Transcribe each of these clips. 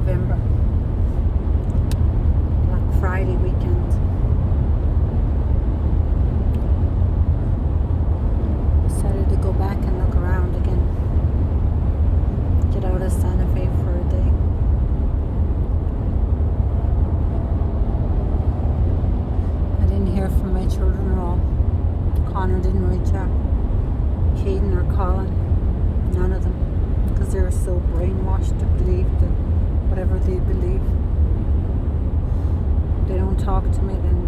November. Black Friday weekend. Decided to go back and look around again. Get out of Santa Fe for a day. I didn't hear from my children at all. Connor didn't reach out. Caden or Colin. None of them. Because they're so brainwashed to believe that whatever they believe. If they don't talk to me, then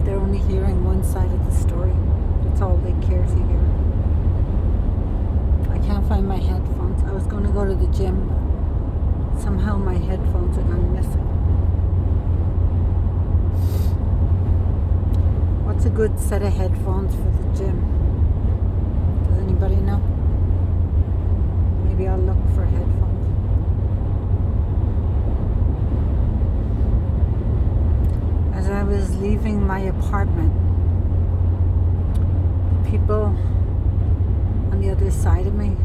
they're only hearing one side of the story. That's all they care to hear. I can't find my headphones. I was going to go to the gym, but somehow my headphones are gone missing. What's a good set of headphones for the gym? Does anybody know? Maybe I'll look for headphones. As I was leaving my apartment, the people on the other side of me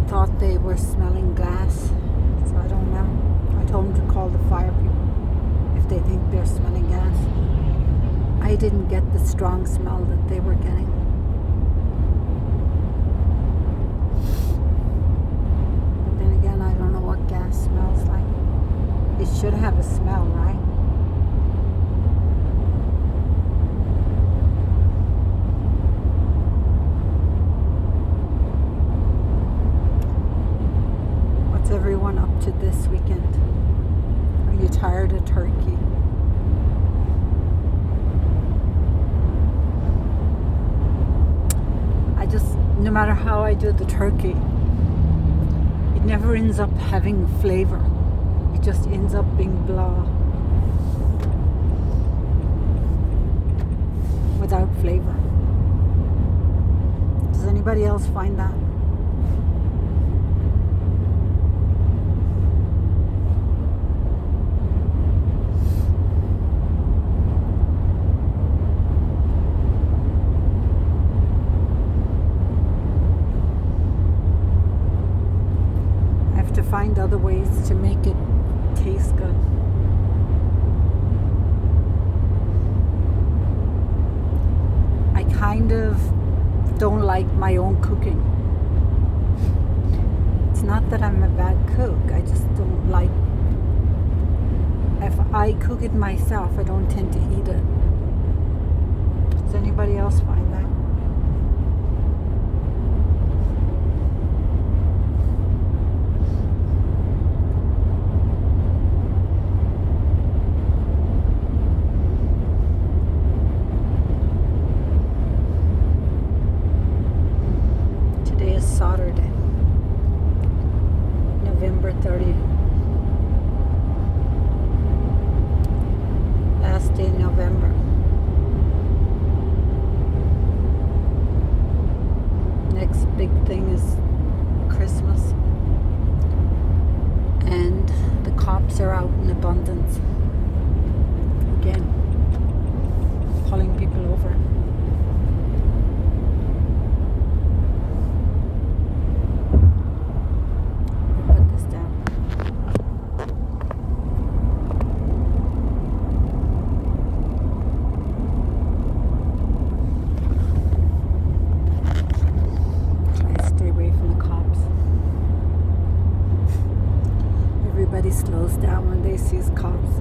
thought they were smelling gas. So I don't know. I told them to call the fire people if they think they're smelling gas. I didn't get the strong smell that they were getting. But then again, I don't know what gas smells like. It should have a smell, right? What's everyone up to this weekend? Are you tired of turkey? No matter how I do the turkey, it never ends up having flavor. It just ends up being blah. Without flavor. Does anybody else find that? Find other ways to make it taste good. I kind of don't like my own cooking. It's not that I'm a bad cook, I just don't like. If I cook it myself, I don't tend to eat it. Does anybody else find that? Saturday, November 30th. Last day in November. Next big thing is Christmas. And the cops are out in abundance. Again, pulling people over. Everybody slows down when they see cops.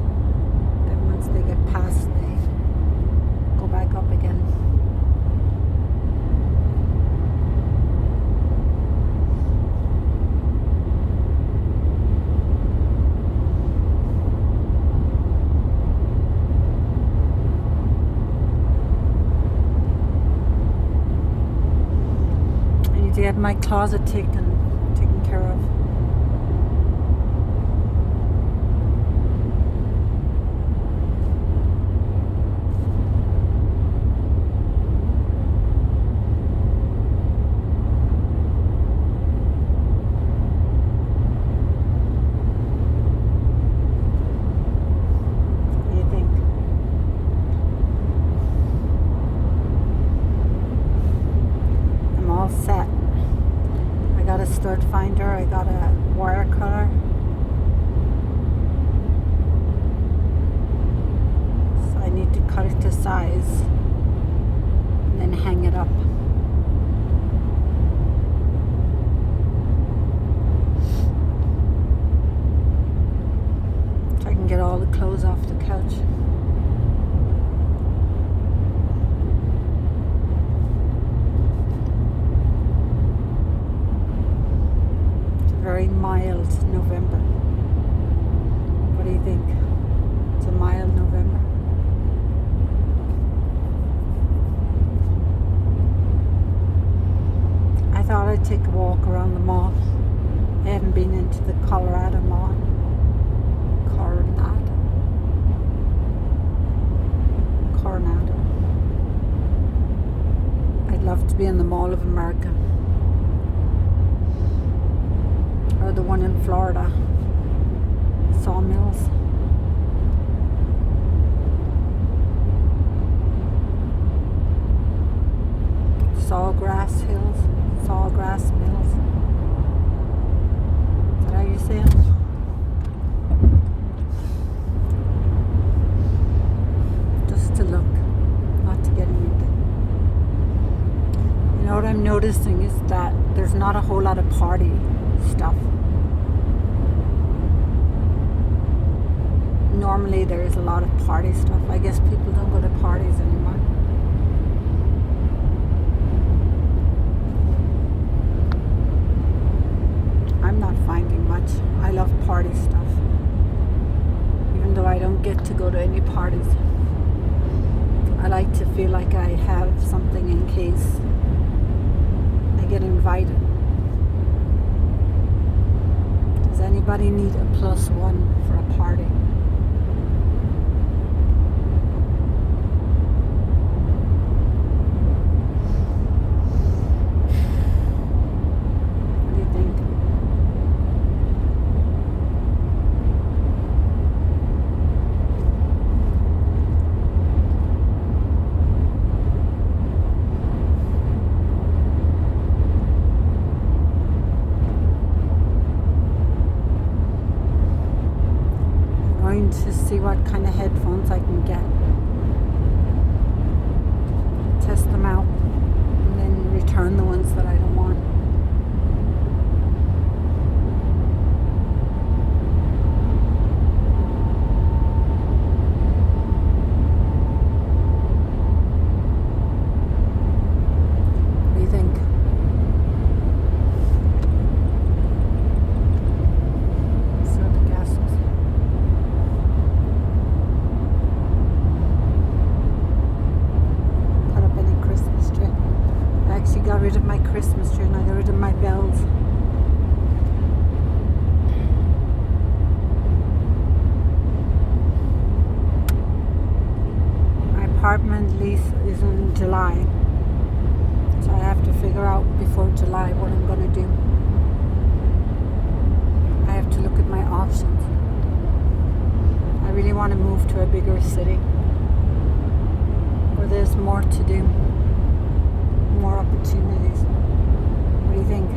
Then once they get past, they go back up again. I need to get my closet taken care of. cut it to size, and then hang it up. So I can get all the clothes off the couch. It's a very mild November. What do you think? It's a mild November. I thought I'd take a walk around the mall. I haven't been into the Colorado Mall. Coronado. I'd love to be in the Mall of America. Or the one in Florida. Sawmills. Sawgrass Hills. Sawgrass Mills. Is that how you say it? Just to look, not to get anything. You know what I'm noticing is that there's not a whole lot of party stuff. Normally there is a lot of party stuff. I guess people don't go to parties anymore. I'm not finding much. I love party stuff. Even though I don't get to go to any parties. I like to feel like I have something in case I get invited. Does anybody need a +1 for a party? What do you think? To see what kind of headphones I can get. Test them out and then return the ones that I don't want. What do you think? Got rid of my Christmas tree and I got rid of my bells. My apartment lease is in July, so I have to figure out before July what I'm going to do. I have to look at my options. I really want to move to a bigger city where there's more to do. More opportunities. What do you think?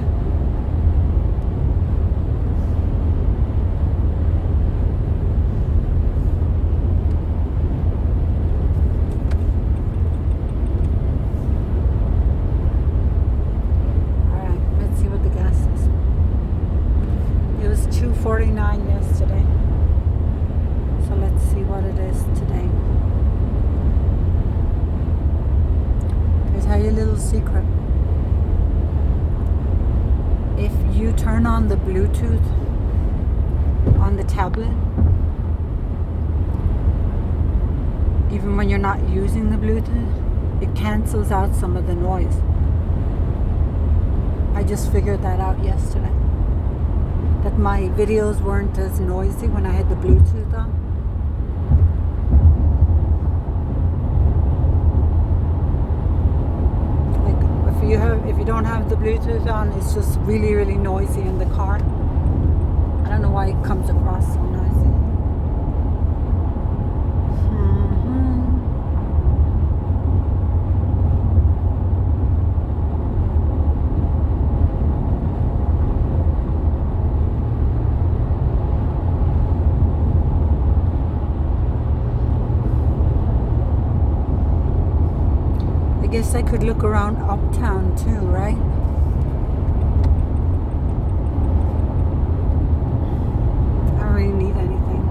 Alright, let's see what the gas is. It was $2.49 yesterday. So let's see what it is today. Tell you a little secret. If you turn on the Bluetooth on the tablet, even when you're not using the Bluetooth, it cancels out some of the noise. I just figured that out yesterday. That my videos weren't as noisy when I had the Bluetooth on. If you don't have the Bluetooth on, it's just really, really noisy in the car. I don't know why it comes across so noisy. guess I could look around uptown too, right? I don't really need anything,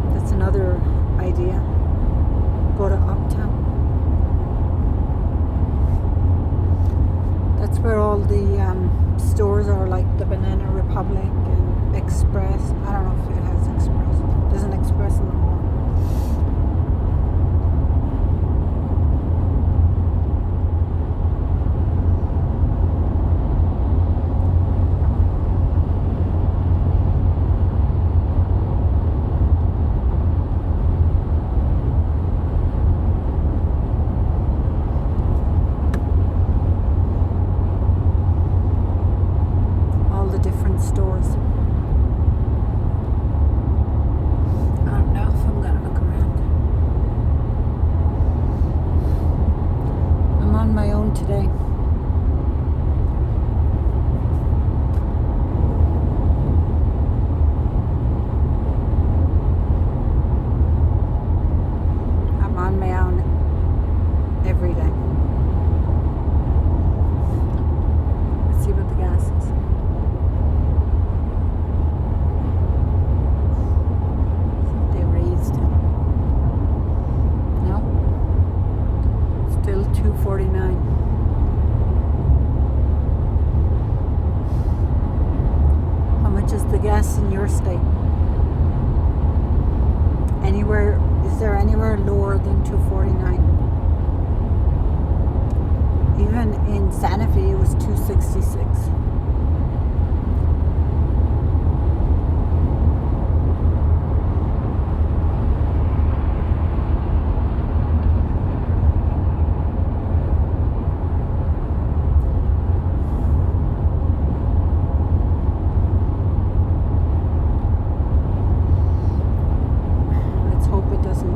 but that's another idea. Go to uptown. That's where all the stores are, like the Banana Republic and Express. I don't know if it has Express. There's an Express in the mall. Stores. I don't know if I'm gonna look around. I'm on my own today. I'm on my own every day. Let's see what the gas is. Still $2.49. How much is the gas in your state? Anywhere? Is there anywhere lower than $2.49? Even in Santa Fe, it was $2.66.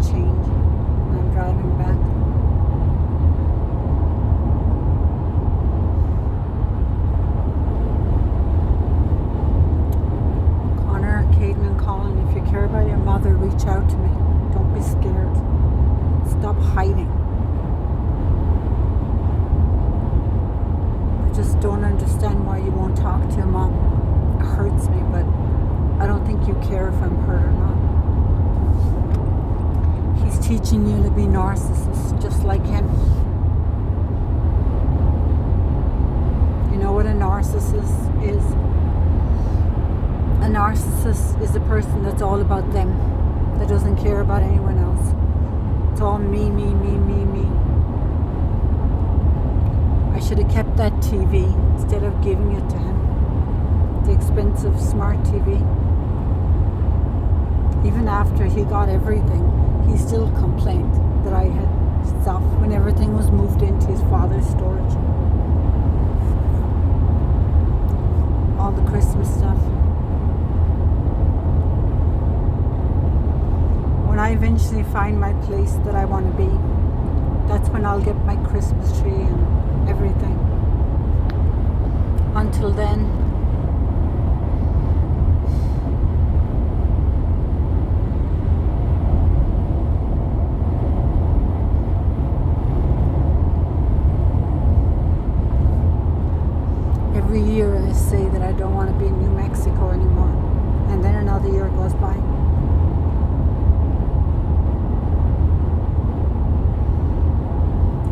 Change when I'm driving back. Connor, Caden, and Colin, if you care about your mother, reach out to me. Don't be scared. Stop hiding. I just don't understand why you won't talk to your mom. It hurts me, but I don't think you care if I'm hurt or not. He's teaching you to be narcissist, just like him. You know what a narcissist is? A narcissist is a person that's all about them, that doesn't care about anyone else. It's all me, me, me, me, me. I should have kept that TV instead of giving it to him. The expensive smart TV. Even after he got everything, he still complained that I had stuff when everything was moved into his father's storage. All the Christmas stuff. When I eventually find my place that I want to be, that's when I'll get my Christmas tree and everything. Until then, every year I say that I don't want to be in New Mexico anymore, and then another year goes by.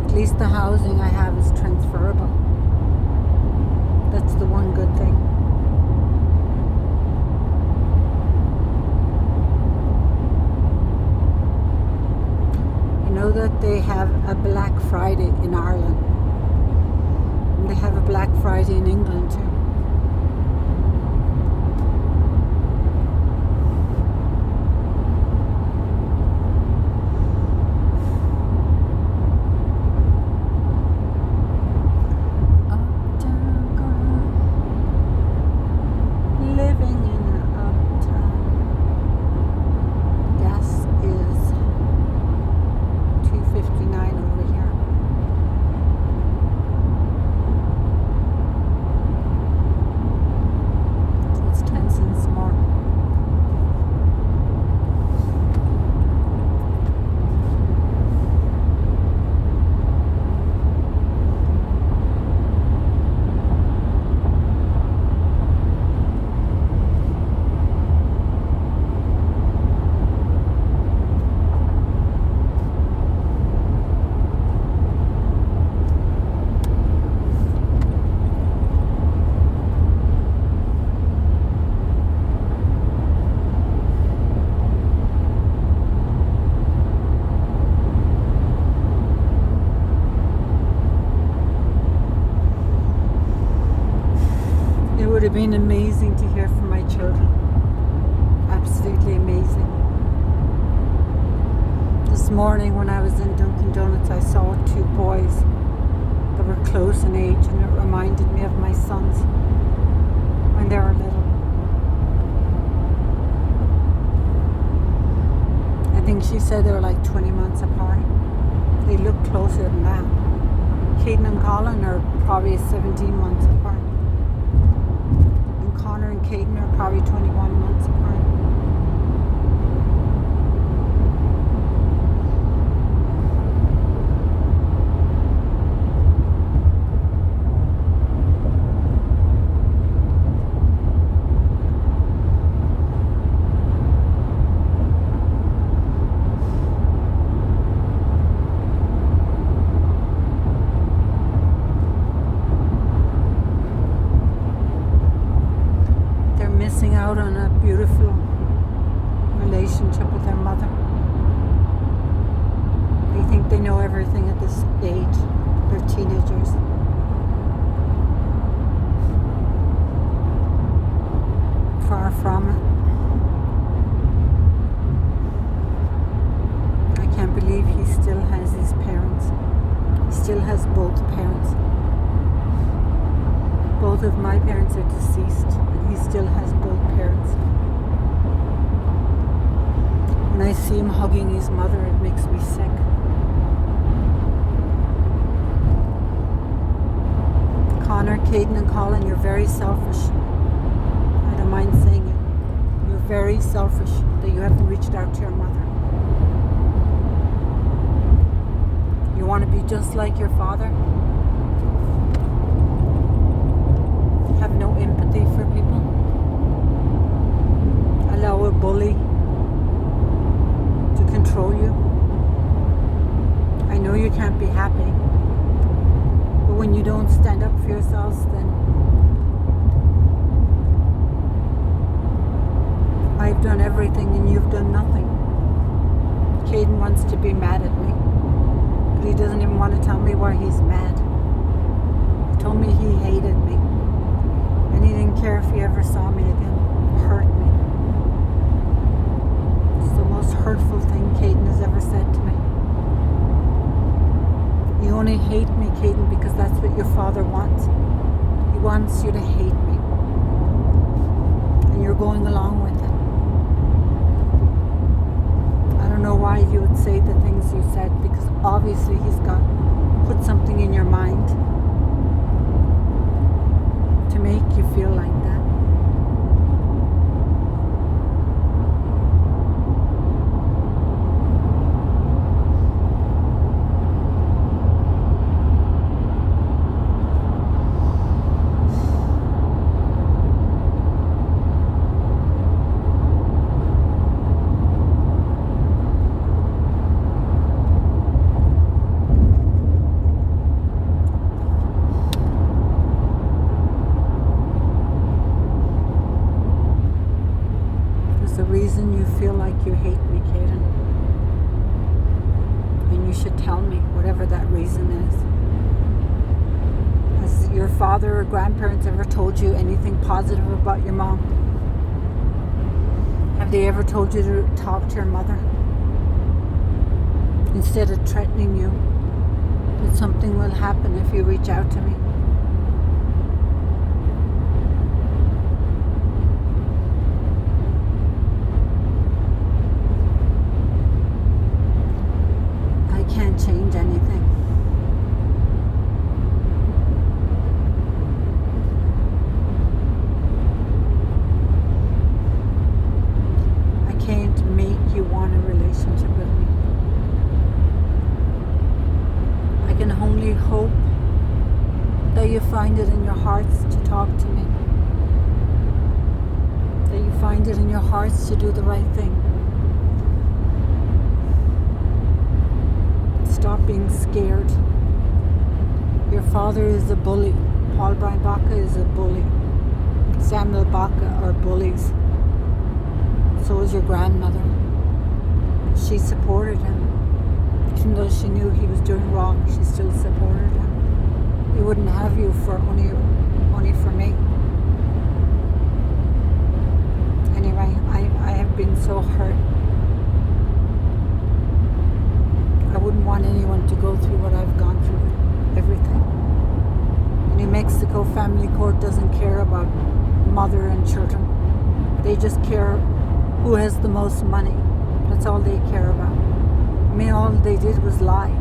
At least the housing I have is transferable. That's the one good thing. You know that they have a Black Friday in Ireland. They have a Black Friday in England too. Uptown girl, living in an uptown. Gas is $2.59 over here. been amazing to hear from my children. Absolutely amazing. This morning when I was in Dunkin' Donuts, I saw two boys that were close in age, and it reminded me of my sons when they were little. I think she said they were like 20 months apart. They look closer than that. Caden and Colin are probably 17 months apart. And Connor and Caden are probably 21 months apart. Missing out on a beautiful relationship with their mother. They think they know everything at this age. They're teenagers. Far from it. I can't believe he still has his parents. He still has both parents. Both of my parents are deceased, and he still has both parents. When I see him hugging his mother, it makes me sick. Connor, Caden, and Colin, you're very selfish. I don't mind saying it. You're very selfish that you haven't reached out to your mother. You want to be just like your father? Have no empathy for people. Allow a bully to control you. I know you can't be happy, but when you don't stand up for yourselves, then I've done everything and you've done nothing. Caden wants to be mad at me, but he doesn't even want to tell me why he's mad. He told me he hated me. And he didn't care if he ever saw me again. It hurt me. It's the most hurtful thing Caden has ever said to me. You only hate me, Caden, because that's what your father wants. He wants you to hate me. And you're going along with it. I don't know why you would say the things you said, because obviously he's put something in your mind to make you feel like that. The reason you feel like you hate me, Caden, and you should tell me whatever that reason is. Has your father or grandparents ever told you anything positive about your mom? Have they ever told you to talk to your mother instead of threatening you that something will happen if you reach out to me? Change anything. I can't make you want a relationship with me. I can only hope that you find it in your hearts to talk to me. That you find it in your hearts to do the right thing. Stop being scared. Your father is a bully. Paul Brian Baca is a bully. Samuel Baca are bullies. So is your grandmother. She supported him. Even though she knew he was doing wrong, she still supported him. They wouldn't have you for only for me. right? I have been so hurt. I wouldn't want anyone to go through what I've gone through with everything. New Mexico family court doesn't care about mother and children. They just care who has the most money. That's all they care about. I mean, all they did was lie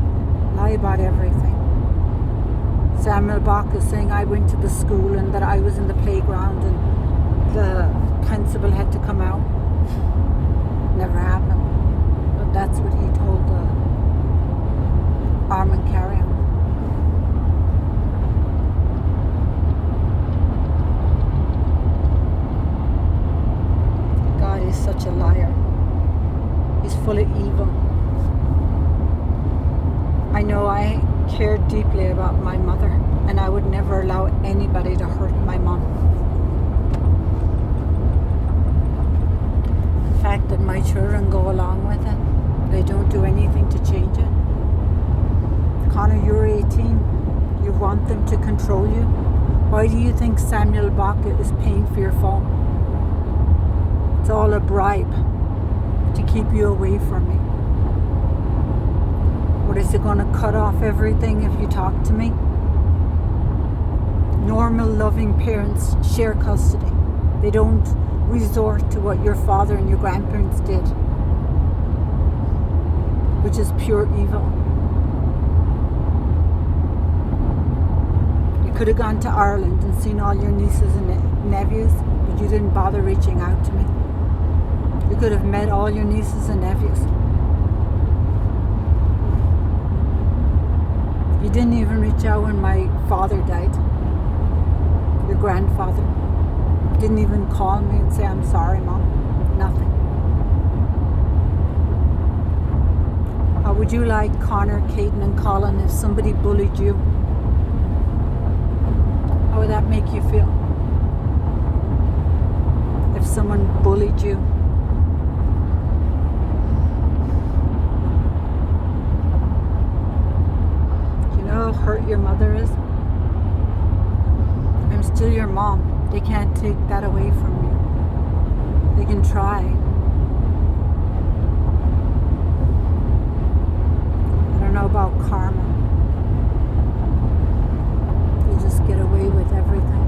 about everything. Samuel Bach is saying I went to the school and that I was in the playground and the principal had to come out. Never happened. But that's what he told Armond Carion. God is such a liar. He's full of evil. I know I care deeply about my mother, and I would never allow anybody to hurt my mom. The fact that my children go along with it, they don't do anything to change it. Connor, you're 18. You want them to control you. Why do you think Samuel Baca is paying for your phone? It's all a bribe to keep you away from me. What, is it going to cut off everything if you talk to me? Normal, loving parents share custody. They don't resort to what your father and your grandparents did, which is pure evil. You could have gone to Ireland and seen all your nieces and nephews, but you didn't bother reaching out to me. You could have met all your nieces and nephews. You didn't even reach out when my father died. Your grandfather didn't even call me and say, I'm sorry, Mom. Nothing. How would you like Connor, Caden and Colin if somebody bullied you? How would that make you feel? If someone bullied you? How hurt your mother is? I'm still your mom. They can't take that away from you. They can try. I don't know about karma. They just get away with everything.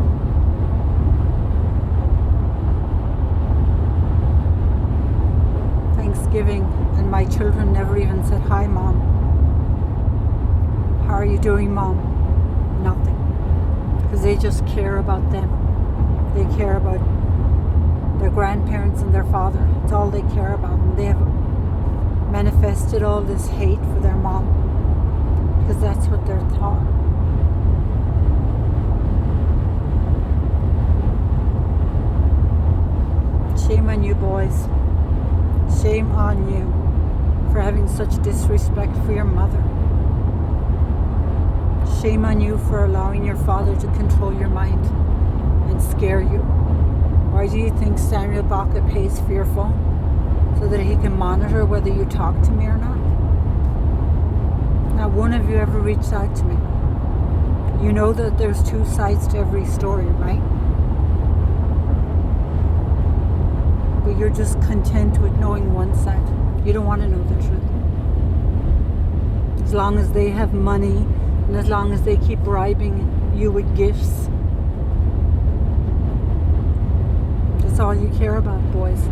Thanksgiving, and my children never even said, hi, Mom. How are you doing, Mom? Nothing. Because they just care about them. They care about their grandparents and their father. It's all they care about. And they have manifested all this hate for their mom. Because that's what they're taught. Shame on you, boys. Shame on you for having such disrespect for your mother. Shame on you for allowing your father to control your mind and scare you. Why do you think Samuel Baca pays for your phone? So that he can monitor whether you talk to me or not? Not one of you ever reached out to me. You know that there's two sides to every story, right? But you're just content with knowing one side. You don't want to know the truth. As long as they have money, and as long as they keep bribing you with gifts, that's all you care about, boys.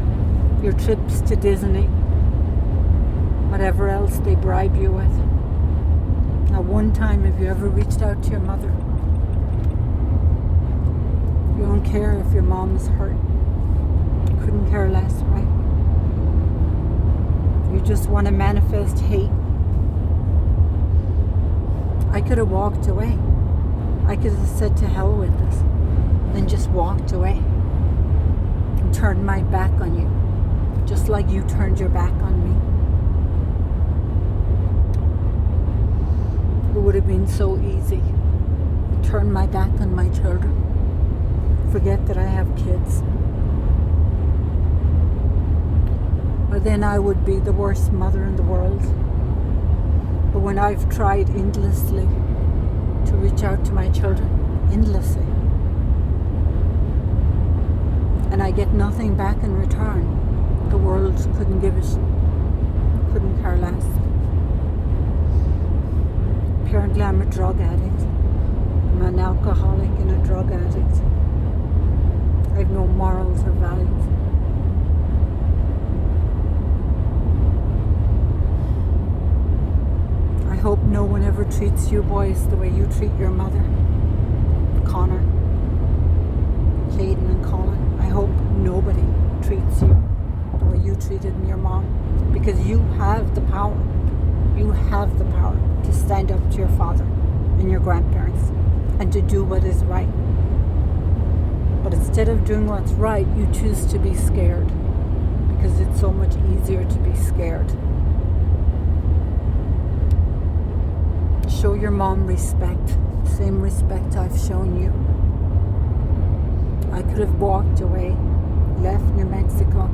Your trips to Disney, whatever else they bribe you with. Not one time have you ever reached out to your mother. You don't care if your mom is hurt. You couldn't care less, right? You just want to manifest hate. I could have walked away. I could have said to hell with this and just walked away and turned my back on you, just like you turned your back on me. It would have been so easy. Turn my back on my children. Forget that I have kids. But then I would be the worst mother in the world. But when I've tried endlessly to reach out to my children, endlessly, and I get nothing back in return, the world couldn't give it, couldn't care less. Apparently I'm a drug addict. I'm an alcoholic and a drug addict. I have no morals or values. I hope no one ever treats you boys the way you treat your mother, Connor, Caden and Colin. I hope nobody treats you the way you treated your mom, because you have the power. You have the power to stand up to your father and your grandparents and to do what is right. But instead of doing what's right, you choose to be scared, because it's so much easier to be scared. Show your mom respect, same respect I've shown you. I could have walked away, left New Mexico,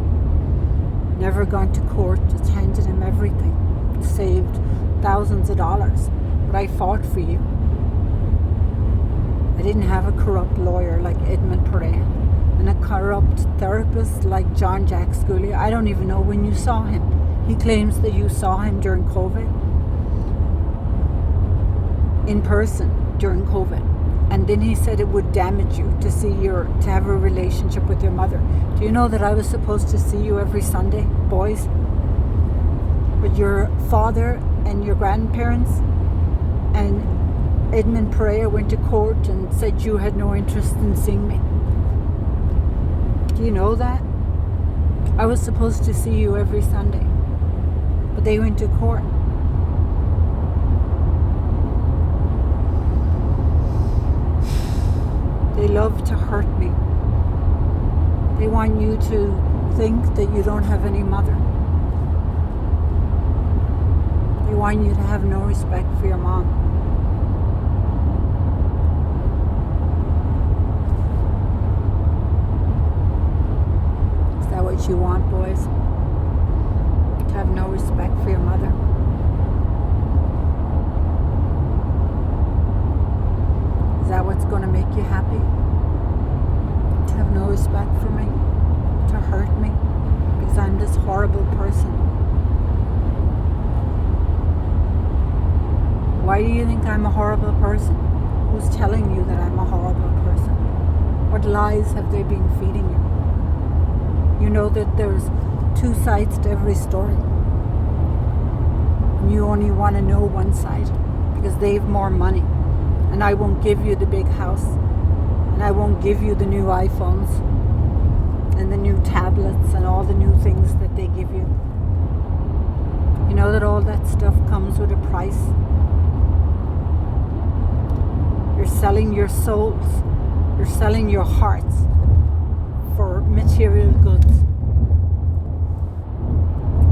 never gone to court, just handed him everything, saved thousands of dollars, but I fought for you. I didn't have a corrupt lawyer like Edmund Perea and a corrupt therapist like John Jack Scully. I don't even know when you saw him. He claims that you saw him during COVID, in person during COVID, and then he said it would damage you to have a relationship with your mother. Do you know that I was supposed to see you every Sunday, boys? But your father and your grandparents and Edmund Perea went to court and said you had no interest in seeing me. Do you know that? I was supposed to see you every Sunday, but they went to court. They love to hurt me. They want you to think that you don't have any mother. They want you to have no respect for your mom. Is that what you want, boys? To have no respect for your mother? Is that what's going to make you happy? To have no respect for me? To hurt me? Because I'm this horrible person? Why do you think I'm a horrible person? Who's telling you that I'm a horrible person? What lies have they been feeding you? You know that there's two sides to every story. And you only want to know one side because they have more money. And I won't give you the big house, and I won't give you the new iPhones and the new tablets and all the new things that they give you. You know that all that stuff comes with a price. You're selling your souls, you're selling your hearts for material goods.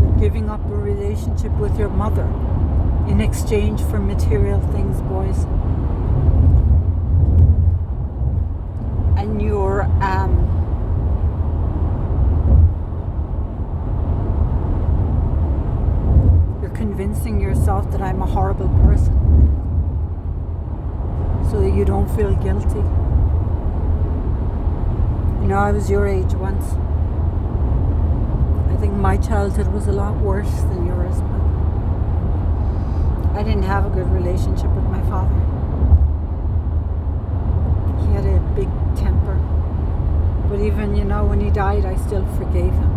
You're giving up a relationship with your mother in exchange for material things, boys. And you're convincing yourself that I'm a horrible person so that you don't feel guilty. You know, I was your age once. I think my childhood was a lot worse than yours, but I didn't have a good relationship with my father. He had a big temper. But even, you know, when he died, I still forgave him.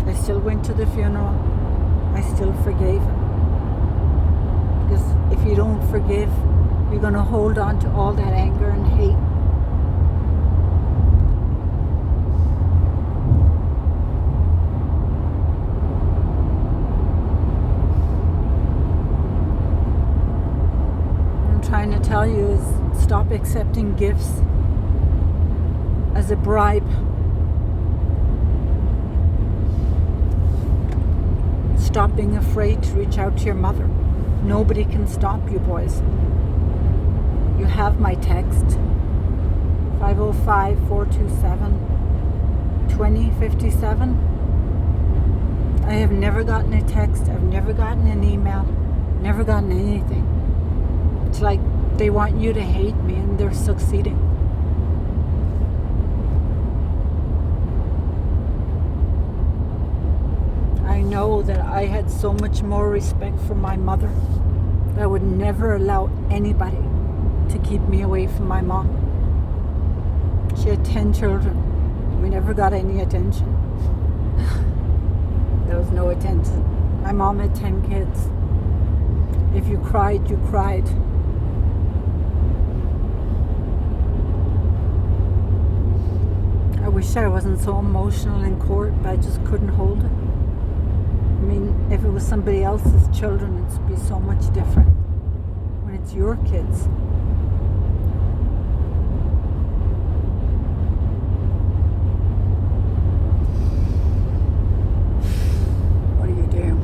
I still went to the funeral. I still forgave him. Because if you don't forgive, you're going to hold on to all that anger and hate. What I'm trying to tell you is stop accepting gifts as a bribe. Stop being afraid to reach out to your mother. Nobody can stop you, boys. You have my text, 505-427-2057. I have never gotten a text, I've never gotten an email, never gotten anything. It's like they want you to hate me and they're succeeding. know that I had so much more respect for my mother that I would never allow anybody to keep me away from my mom. She had 10 children. We never got any attention. There was no attention. My mom had 10 kids. If you cried, you cried. I wish I wasn't so emotional in court, but I just couldn't hold it. I mean, if it was somebody else's children, it'd be so much different. When it's your kids. What do you do?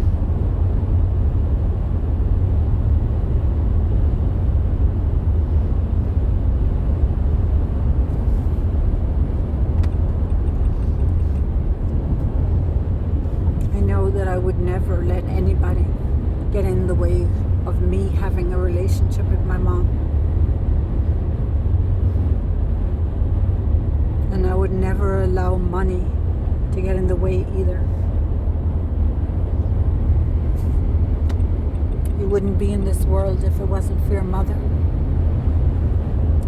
That I would never let anybody get in the way of me having a relationship with my mom. And I would never allow money to get in the way either. You wouldn't be in this world if it wasn't for your mother.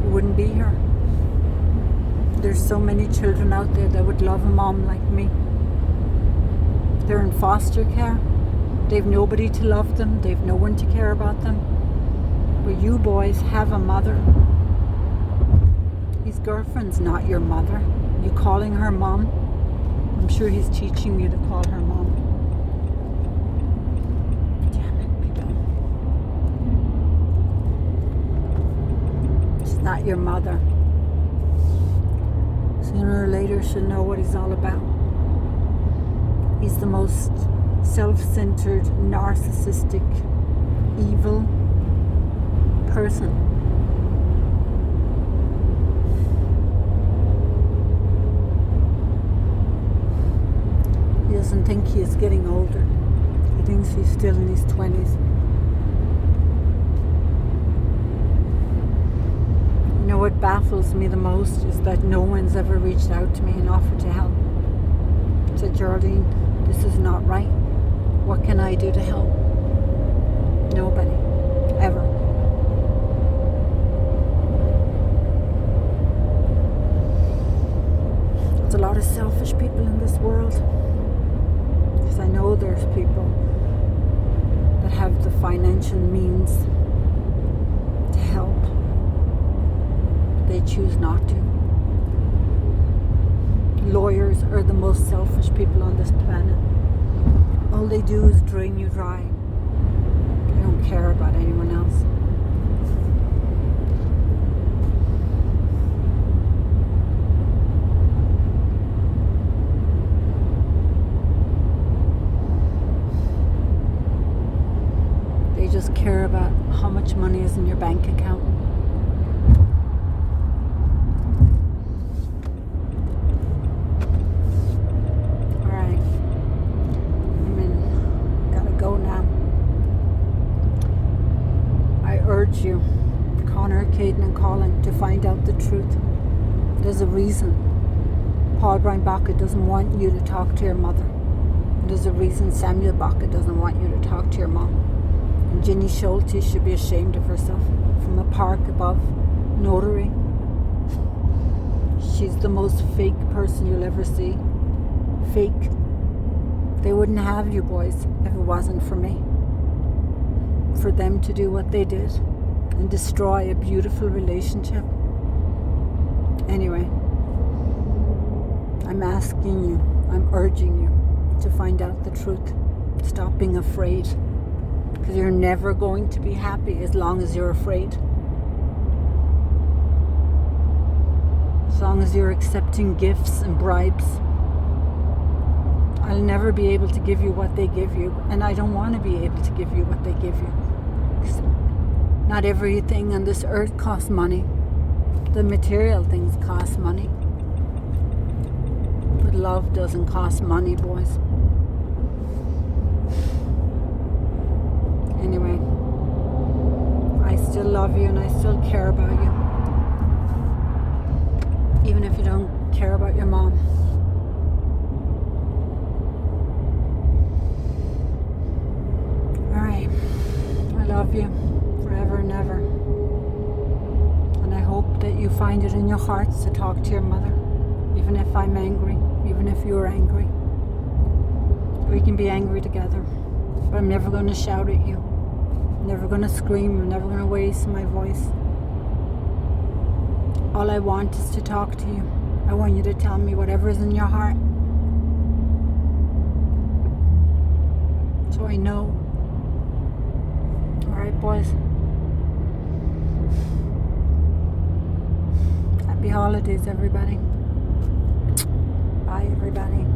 You wouldn't be here. There's so many children out there that would love a mom like me. They're in foster care. They've nobody to love them. They've no one to care about them. But you boys have a mother. His girlfriend's not your mother. You calling her mom? I'm sure he's teaching you to call her mom. Damn it, people. She's not your mother. Sooner or later she'll know what he's all about. He's the most self-centered, narcissistic, evil person. He doesn't think he is getting older. He thinks he's still in his 20s. You know what baffles me the most is that no one's ever reached out to me and offered to help. I said, Geraldine, this is not right. What can I do to help? Nobody. Ever. There's a lot of selfish people in this world. Because I know there's people that have the financial means to help. They choose not to. Lawyers are the most selfish people on this planet. All they do is drain you dry. They don't care about anyone else. They just care about how much money is in your bank account. You, Connor, Caden and Colin, to find out the truth. There's a reason Paul Brian Baca doesn't want you to talk to your mother. There's a reason Samuel Baca doesn't want you to talk to your mom. And Ginny Schulte should be ashamed of herself. From a park above Notary. She's the most fake person you'll ever see. Fake. They wouldn't have you boys if it wasn't for me. For them to do what they did and destroy a beautiful relationship. Anyway, I'm asking you, I'm urging you to find out the truth. Stop being afraid, because you're never going to be happy as long as you're afraid. As long as you're accepting gifts and bribes. I'll never be able to give you what they give you, and I don't want to be able to give you what they give you. Not everything on this earth costs money. The material things cost money. But love doesn't cost money, boys. Anyway, I still love you and I still care about you. Even if you don't care about your mom. love you forever and ever. And I hope that you find it in your hearts to talk to your mother, even if I'm angry, even if you're angry. We can be angry together, but I'm never going to shout at you. I'm never going to scream. I'm never going to raise my voice. All I want is to talk to you. I want you to tell me whatever's in your heart, so I know. Alright, boys. Happy holidays, everybody. Bye, everybody.